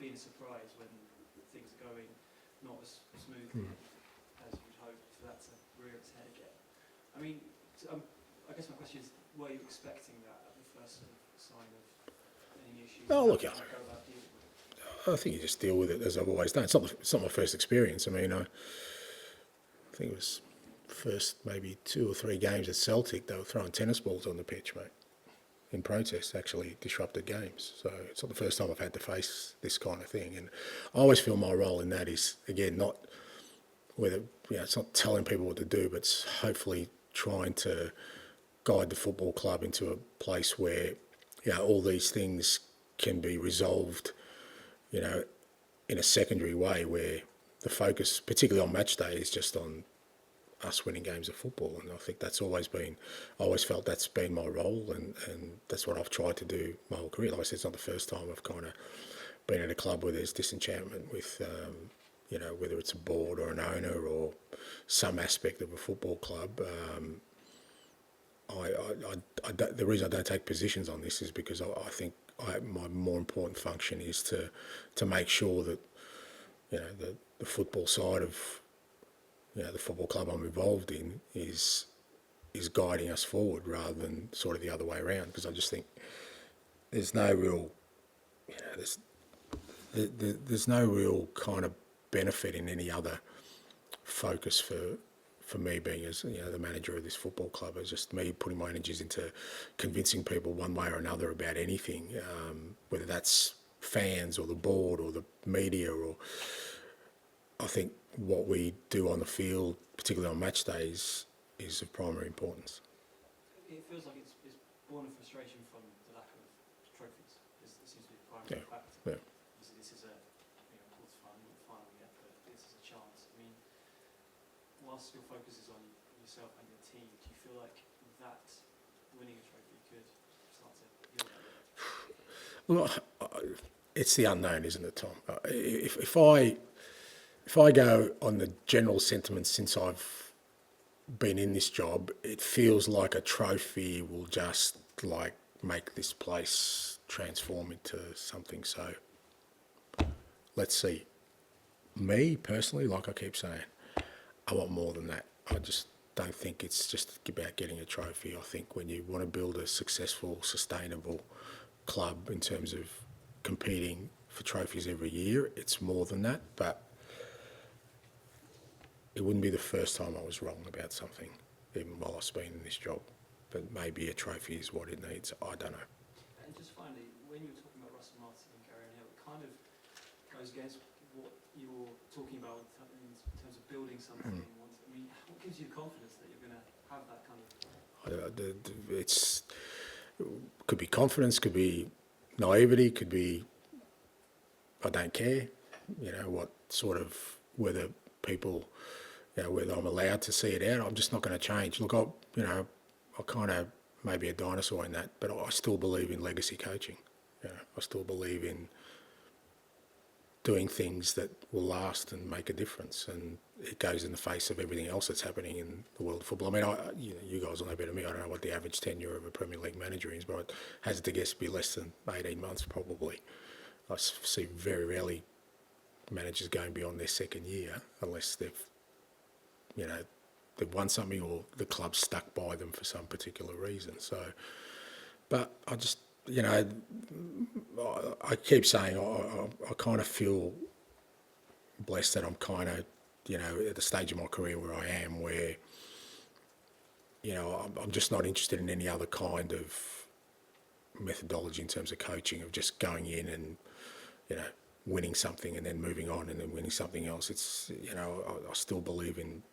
been a surprise when things are going not as smoothly as you'd hope for that to rear its head again. I mean, I guess my question is, were you expecting that at the first sort of sign of any issues? Oh, look, I think you just deal with it as I've always done. It's not my first experience. I mean, I think it was first maybe 2 or 3 games at Celtic, they were throwing tennis balls on the pitch, mate, in protest, actually disrupted games. So it's not the first time I've had to face this kind of thing. And I always feel my role in that is, again, not whether, it's not telling people what to do, but it's hopefully trying to guide the football club into a place where, all these things can be resolved, in a secondary way, where the focus, particularly on match day, is just on us winning games of football. And I think that's always felt that's been my role, and that's what I've tried to do my whole career. Like I said, it's not the first time I've kind of been at a club where there's disenchantment with, whether it's a board or an owner or some aspect of a football club. The reason I don't take positions on this is because I think my more important function is to make sure that, the football side of, the football club I'm involved in is guiding us forward rather than sort of the other way around. Because I just think there's no real, there's no real kind of benefit in any other focus for me being as the manager of this football club. It's just me putting my energies into convincing people one way or another about anything, whether that's fans or the board or the media. Or I think what we do on the field, particularly on match days, is of primary importance. It feels like it's born of frustration from the lack of trophies. This seems to be the primary factor. Yeah. Obviously, this is a quarter-final, not final yet, but this is a chance. I mean, whilst your focus is on yourself and your team, do you feel like that winning a trophy could start to heal that? Well, it's the unknown, isn't it, Tom? If I go on the general sentiment since I've been in this job, it feels like a trophy will just make this place transform into something. So let's see. Me personally, like I keep saying, I want more than that. I just don't think it's just about getting a trophy. I think when you want to build a successful, sustainable club in terms of competing for trophies every year, it's more than that. But it wouldn't be the first time I was wrong about something, even while I've been in this job. But maybe a trophy is what it needs. I don't know. And just finally, when you were talking about Russell Martin and Gary O'Neill, it kind of goes against what you were talking about in terms of building something. I mean, what gives you the confidence that you're going to have that kind of... It could be confidence, could be naivety, could be I don't care, whether people, whether I'm allowed to see it out. I'm just not going to change. Look, I kind of maybe a dinosaur in that, but I still believe in legacy coaching. I still believe in doing things that will last and make a difference, and it goes in the face of everything else that's happening in the world of football. I mean, you guys will know better than me. I don't know what the average tenure of a Premier League manager is, but I'd hazard to guess be less than 18 months probably. I see very rarely managers going beyond their second year unless they've won something or the club's stuck by them for some particular reason. So, but I just, I keep saying I kind of feel blessed that I'm kind of, at the stage of my career where I am, where, I'm just not interested in any other kind of methodology in terms of coaching, of just going in and, winning something and then moving on and then winning something else. It's, I still believe in,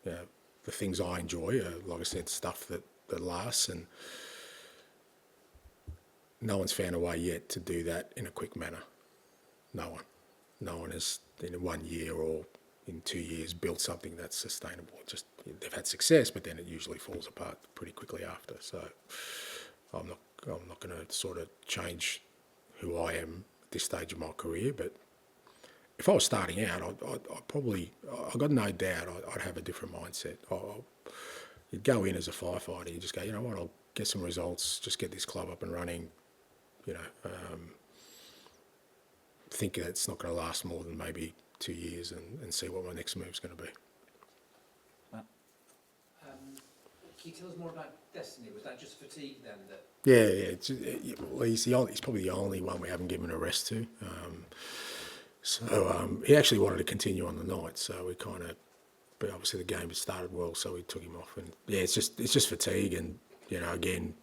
the things I enjoy, like I said, stuff that lasts, and no one's found a way yet to do that in a quick manner. No one has in 1 year or in 2 years built something that's sustainable. Just they've had success, but then it usually falls apart pretty quickly after. So I'm not going to sort of change who I am at this stage of my career. But if I was starting out, I got no doubt I'd have a different mindset. You'd go in as a firefighter, you just go, I'll get some results, just get this club up and running, think that it's not going to last more than maybe 2 years, and see what my next move's going to be. Can you tell us more about Destiny? Was that just fatigue then? Well, he's probably the only one we haven't given a rest to. He actually wanted to continue on the night, so we kind of. But obviously the game had started well, so we took him off. And yeah, it's just fatigue, and again,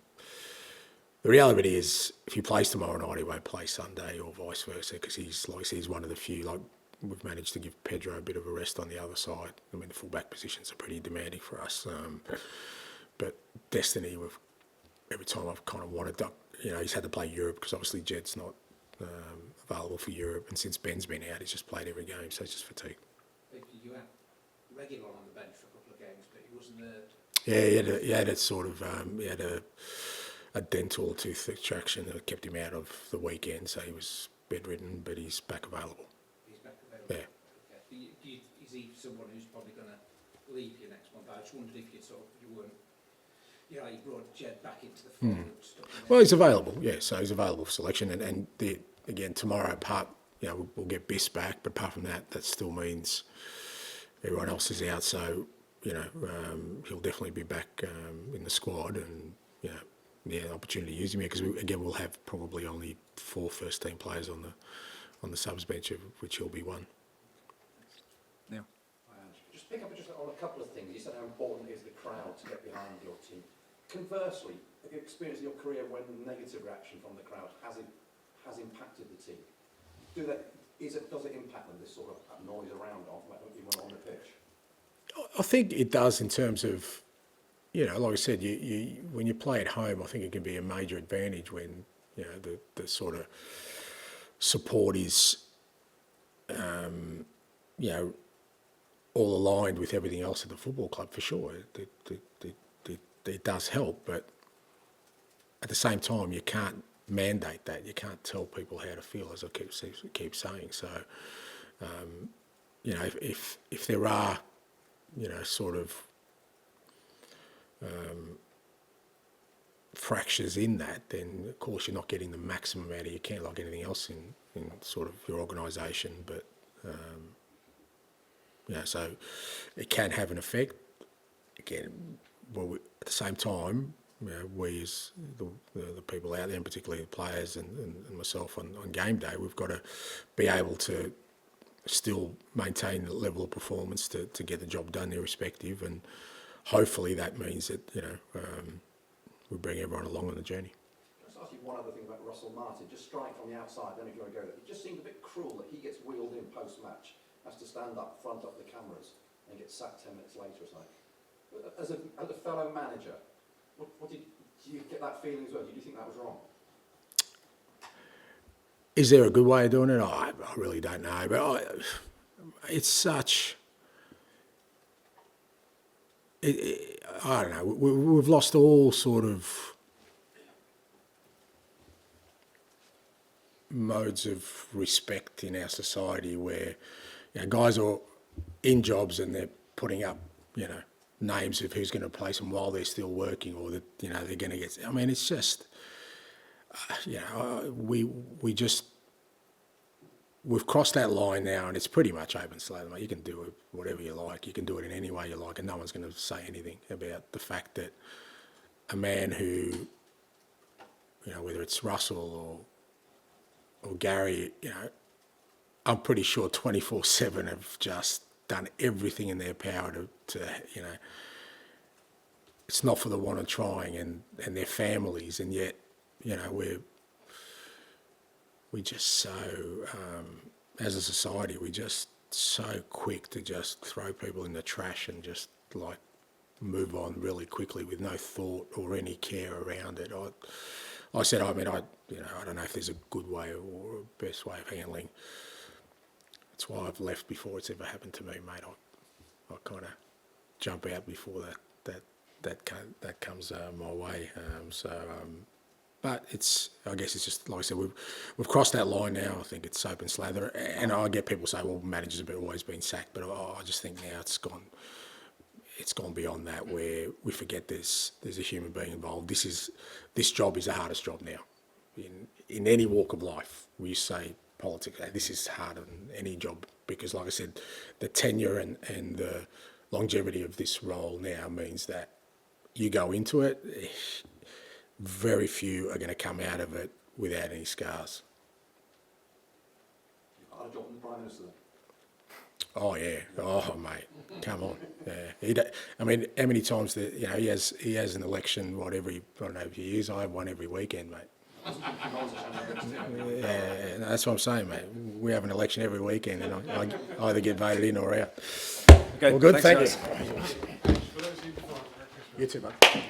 the reality is if he plays tomorrow night, he won't play Sunday or vice versa, because he's one of the few. Like, we've managed to give Pedro a bit of a rest on the other side. I mean, the fullback positions are pretty demanding for us. But Destiny, every time I've kind of wanted to, he's had to play Europe because obviously Jed's not available for Europe, and since Ben's been out, he's just played every game, so it's just fatigue. You had regular on the bench for a couple of games, but he wasn't there. Yeah, he had a sort of he had a dental tooth extraction that kept him out of the weekend, so he was bedridden, but he's back available. He's back available. Yeah. Okay. Is he someone who's probably going to leave you next month? I just wondered if you weren't. You brought Jed back into the fold. Well, he's available, yeah. So he's available for selection, and again tomorrow, we'll get Biss back, but apart from that, that still means everyone else is out. So he'll definitely be back in the squad, and opportunity to use him here, because we'll have probably only 4 first-team players on the subs bench, of which he'll be one. Yeah. Just pick up on a couple of things. You said how important is the crowd to get behind your team. Conversely, have you experienced in your career when negative reaction from the crowd has impacted the team? Does it impact them, this sort of noise around on the pitch? I think it does, in terms of, like I said, you when you play at home, I think it can be a major advantage when the sort of support is all aligned with everything else at the football club, for sure. It does help, but at the same time, you can't mandate that. You can't tell people how to feel, as I keep saying. So, if there are, sort of fractures in that, then of course you're not getting the maximum out of your camp, like anything else in sort of your organisation. But so it can have an effect. Again, at the same time, we as the people out there, and particularly the players and myself on game day, we've got to be able to still maintain the level of performance to get the job done irrespective, and hopefully that means that we bring everyone along on the journey. Let's ask you one other thing about Russell Martin. Just strike from the outside, then if you want to go there. It just seemed a bit cruel that he gets wheeled in post-match, has to stand up front of the cameras, and gets sacked 10 minutes later or something. As a fellow manager, do you get that feeling as well? Do you think that was wrong? Is there a good way of doing it? I really don't know. But it's such... I don't know. We've lost all sort of modes of respect in our society, where guys are in jobs and they're putting up, names of who's going to place them while they're still working, or that they're going to get. I mean, it's just we've crossed that line now, and it's pretty much open slate. You can do it whatever you like. You can do it in any way you like, and no one's going to say anything about the fact that a man who, whether it's Russell or Gary, I'm pretty sure 24/7 have just done everything in their power to it's not for the want of trying, and their families, and yet, we're just so, as a society, we're just so quick to just throw people in the trash and just like move on really quickly with no thought or any care around it. I don't know if there's a good way or a best way of handling. That's why I've left before it's ever happened to me, mate. I kind of jump out before that comes my way. But I guess it's just, like I said, we've crossed that line now. I think it's open slather, and I get people say, well, managers have always been sacked, but I just think now it's gone beyond that, where we forget there's a human being involved. This job is the hardest job now in any walk of life. We used to say politics. This is harder than any job because, like I said, the tenure and the longevity of this role now means that you go into it, very few are going to come out of it without any scars. I'd job from the Prime Minister then. Oh yeah, oh mate, come on. Yeah, I mean, how many times he has an election, whatever, I don't know, if he is. I have one every weekend, mate. Yeah, that's what I'm saying, mate. We have an election every weekend, and I either get voted in or out. Okay, Well, good, thanks, thank guys. you. You too, mate.